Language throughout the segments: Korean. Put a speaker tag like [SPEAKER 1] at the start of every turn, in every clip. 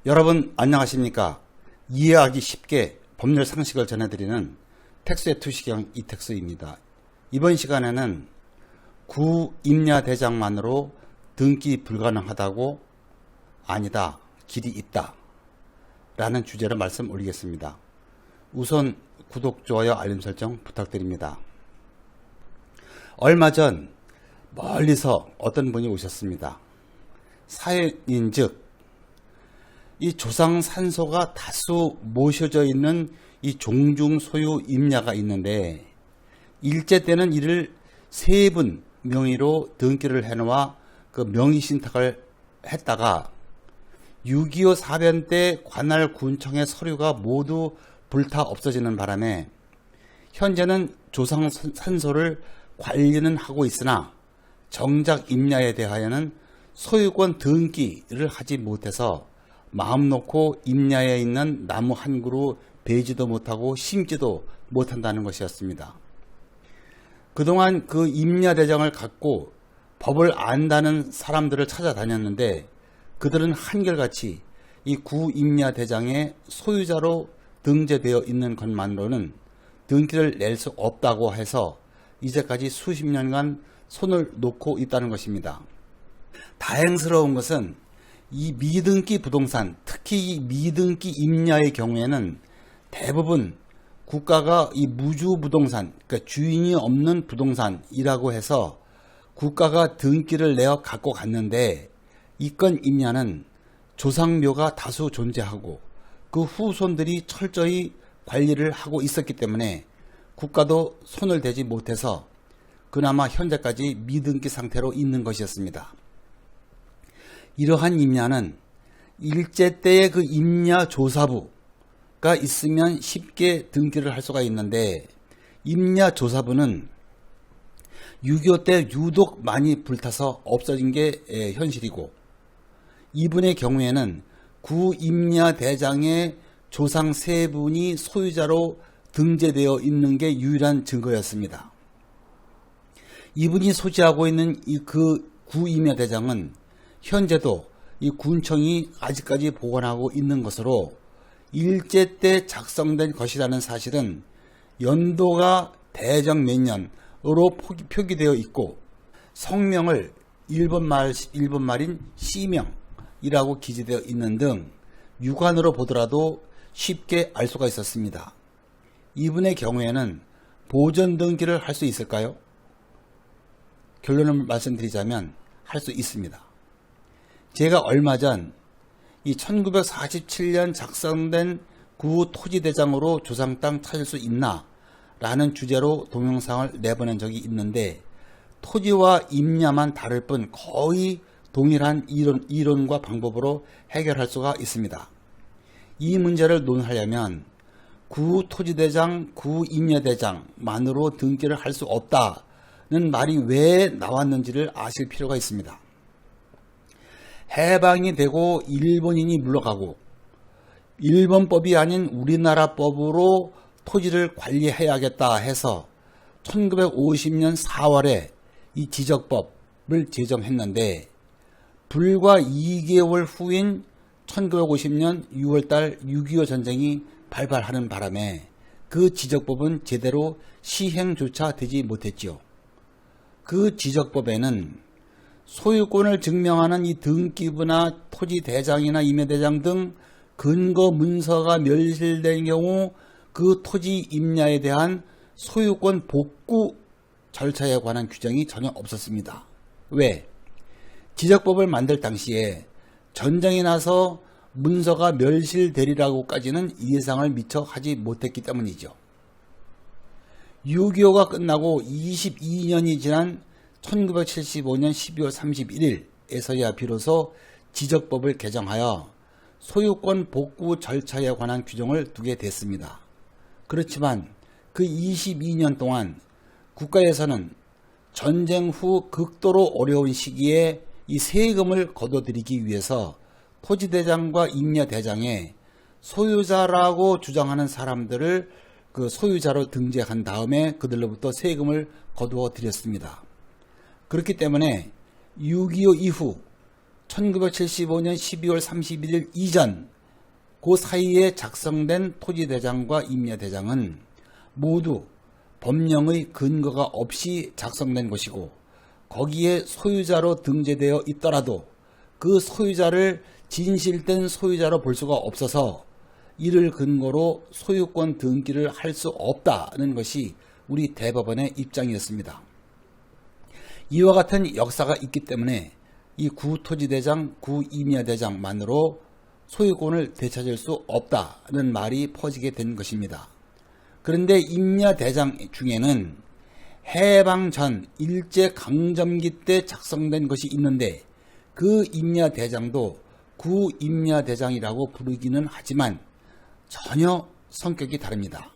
[SPEAKER 1] 여러분 안녕하십니까? 이해하기 쉽게 법률 상식을 전해드리는 텍스의 투시경 이텍스입니다. 이번 시간에는 구임야대장만으로 등기 불가능하다고 아니다, 길이 있다 라는 주제로 말씀 올리겠습니다. 우선 구독, 좋아요, 알림 설정 부탁드립니다. 얼마 전 멀리서 어떤 분이 오셨습니다. 사연인즉 이 조상 산소가 다수 모셔져 있는 이 종중 소유 임야가 있는데 일제 때는 이를 세 분 명의로 등기를 해놓아 그 명의신탁을 했다가 6.25 사변 때 관할 군청의 서류가 모두 불타 없어지는 바람에 현재는 조상 산소를 관리는 하고 있으나 정작 임야에 대하여는 소유권 등기를 하지 못해서 마음 놓고 임야에 있는 나무 한 그루 베지도 못하고 심지도 못한다는 것이었습니다. 그동안 그 임야대장을 갖고 법을 안다는 사람들을 찾아다녔는데 그들은 한결같이 이 구임야대장의 소유자로 등재되어 있는 것만으로는 등기를 낼 수 없다고 해서 이제까지 수십 년간 손을 놓고 있다는 것입니다. 다행스러운 것은 이 미등기 부동산, 특히 이 미등기 임야의 경우에는 대부분 국가가 이 무주부동산, 그러니까 주인이 없는 부동산이라고 해서 국가가 등기를 내어 갖고 갔는데 이 건 임야는 조상묘가 다수 존재하고 그 후손들이 철저히 관리를 하고 있었기 때문에 국가도 손을 대지 못해서 그나마 현재까지 미등기 상태로 있는 것이었습니다. 이러한 임야는 일제 때의 그 임야 조사부가 있으면 쉽게 등기를 할 수가 있는데 임야 조사부는 6.25 때 유독 많이 불타서 없어진 게 현실이고 이분의 경우에는 구임야 대장의 조상 세 분이 소유자로 등재되어 있는 게 유일한 증거였습니다. 이분이 소지하고 있는 그 구임야 대장은 현재도 이 군청이 아직까지 보관하고 있는 것으로 일제 때 작성된 것이라는 사실은 연도가 대정 몇 년으로 표기되어 있고 성명을 일본말인 시명이라고 기재되어 있는 등 육안으로 보더라도 쉽게 알 수가 있었습니다. 이분의 경우에는 보존 등기를 할 수 있을까요? 결론을 말씀드리자면 할 수 있습니다. 제가 얼마 전 이 1947년 작성된 구토지대장으로 조상 땅 찾을 수 있나 라는 주제로 동영상을 내보낸 적이 있는데 토지와 임야만 다를 뿐 거의 동일한 이론과 방법으로 해결할 수가 있습니다. 이 문제를 논하려면 구토지대장, 구임야대장만으로 등기를 할 수 없다는 말이 왜 나왔는지를 아실 필요가 있습니다. 해방이 되고 일본인이 물러가고 일본법이 아닌 우리나라 법으로 토지를 관리해야겠다 해서 1950년 4월에 이 지적법을 제정했는데 불과 2개월 후인 1950년 6월달 6.25 전쟁이 발발하는 바람에 그 지적법은 제대로 시행조차 되지 못했지요. 그 지적법에는 소유권을 증명하는 이 등기부나 토지대장이나 임야대장 등 근거 문서가 멸실된 경우 그 토지 임야에 대한 소유권 복구 절차에 관한 규정이 전혀 없었습니다. 왜? 지적법을 만들 당시에 전쟁이 나서 문서가 멸실되리라고까지는 예상을 미처 하지 못했기 때문이죠. 6.25가 끝나고 22년이 지난 1975년 12월 31일에서야 비로소 지적법을 개정하여 소유권 복구 절차에 관한 규정을 두게 됐습니다. 그렇지만 그 22년 동안 국가에서는 전쟁 후 극도로 어려운 시기에 이 세금을 거둬들이기 위해서 토지대장과 임야대장에 소유자라고 주장하는 사람들을 그 소유자로 등재한 다음에 그들로부터 세금을 거두어 드렸습니다. 그렇기 때문에 6.25 이후 1975년 12월 31일 이전 그 사이에 작성된 토지대장과 임야대장은 모두 법령의 근거가 없이 작성된 것이고 거기에 소유자로 등재되어 있더라도 그 소유자를 진실된 소유자로 볼 수가 없어서 이를 근거로 소유권 등기를 할 수 없다는 것이 우리 대법원의 입장이었습니다. 이와 같은 역사가 있기 때문에 이 구토지대장, 구임야대장만으로 소유권을 되찾을 수 없다는 말이 퍼지게 된 것입니다. 그런데 임야대장 중에는 해방 전 일제강점기 때 작성된 것이 있는데 그 임야대장도 구임야대장이라고 부르기는 하지만 전혀 성격이 다릅니다.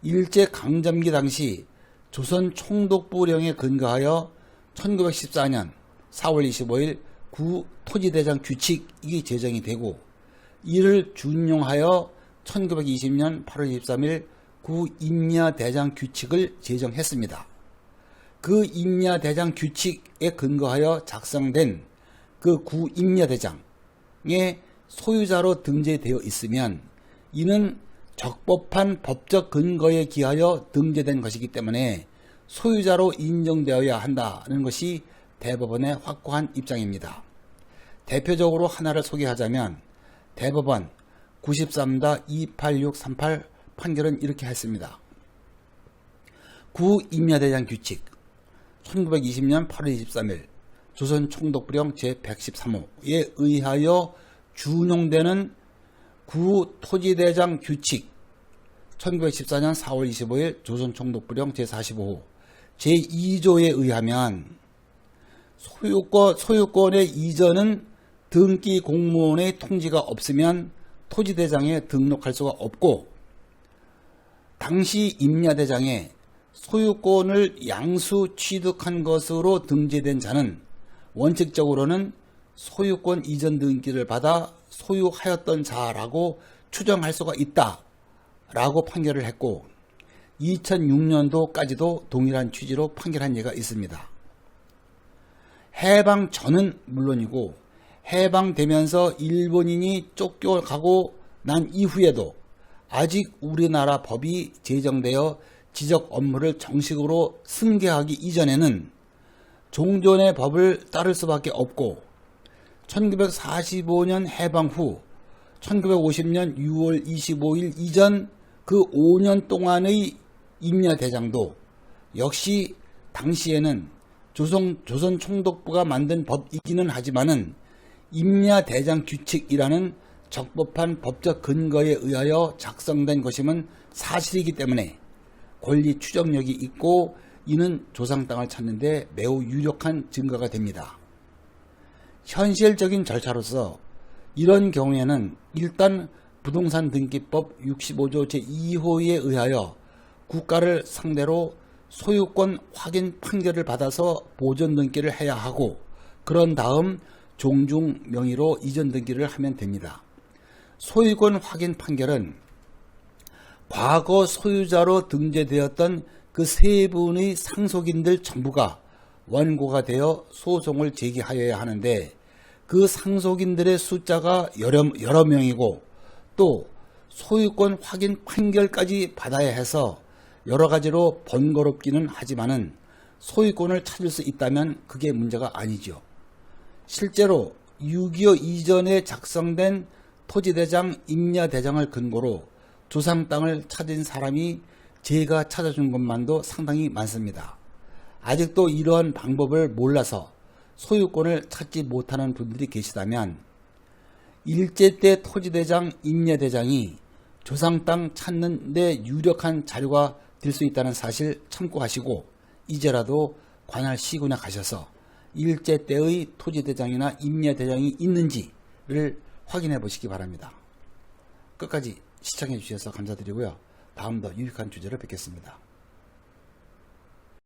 [SPEAKER 1] 일제강점기 당시 조선 총독부령에 근거하여 1914년 4월 25일 구토지대장 규칙이 제정이 되고 이를 준용하여 1920년 8월 23일 구임야대장 규칙을 제정했습니다. 그 임야대장 규칙에 근거하여 작성된 그 구임야대장의 소유자로 등재되어 있으면 이는 적법한 법적 근거에 기하여 등재된 것이기 때문에 소유자로 인정되어야 한다는 것이 대법원의 확고한 입장입니다. 대표적으로 하나를 소개하자면 대법원 93-28638 판결은 이렇게 했습니다. 구임야대장 규칙 1920년 8월 23일 조선 총독부령 제113호에 의하여 준용되는 구토지대장 규칙 1914년 4월 25일 조선 총독부령 제45호 제2조에 의하면 소유권의 이전은 등기 공무원의 통지가 없으면 토지대장에 등록할 수가 없고 당시 임야대장에 소유권을 양수 취득한 것으로 등재된 자는 원칙적으로는 소유권 이전 등기를 받아 소유하였던 자라고 추정할 수가 있다라고 판결을 했고 2006년도까지도 동일한 취지로 판결한 예가 있습니다. 해방 전은 물론이고 해방되면서 일본인이 쫓겨가고 난 이후에도 아직 우리나라 법이 제정되어 지적 업무를 정식으로 승계하기 이전에는 종전의 법을 따를 수밖에 없고 1945년 해방 후 1950년 6월 25일 이전 그 5년 동안의 임야대장도 역시 당시에는 조선 총독부가 만든 법이기는 하지만은 임야대장 규칙이라는 적법한 법적 근거에 의하여 작성된 것임은 사실이기 때문에 권리 추정력이 있고 이는 조상 땅을 찾는 데 매우 유력한 증거가 됩니다. 현실적인 절차로서 이런 경우에는 일단 부동산 등기법 65조 제2호에 의하여 국가를 상대로 소유권 확인 판결을 받아서 보존 등기를 해야 하고 그런 다음 종중 명의로 이전 등기를 하면 됩니다. 소유권 확인 판결은 과거 소유자로 등재되었던 그 세 분의 상속인들 전부가 원고가 되어 소송을 제기하여야 하는데 그 상속인들의 숫자가 여러 명이고 또 소유권 확인 판결까지 받아야 해서 여러 가지로 번거롭기는 하지만은 소유권을 찾을 수 있다면 그게 문제가 아니죠. 실제로 6.25 이전에 작성된 토지대장, 임야대장을 근거로 조상 땅을 찾은 사람이 제가 찾아준 것만도 상당히 많습니다. 아직도 이러한 방법을 몰라서 소유권을 찾지 못하는 분들이 계시다면 일제 때 토지대장, 임야대장이 조상 땅 찾는 데 유력한 자료가 될 수 있다는 사실 참고하시고 이제라도 관할 시군에 가셔서 일제 때의 토지대장이나 임야대장이 있는지를 확인해 보시기 바랍니다. 끝까지 시청해 주셔서 감사드리고요. 다음 더 유익한 주제로 뵙겠습니다.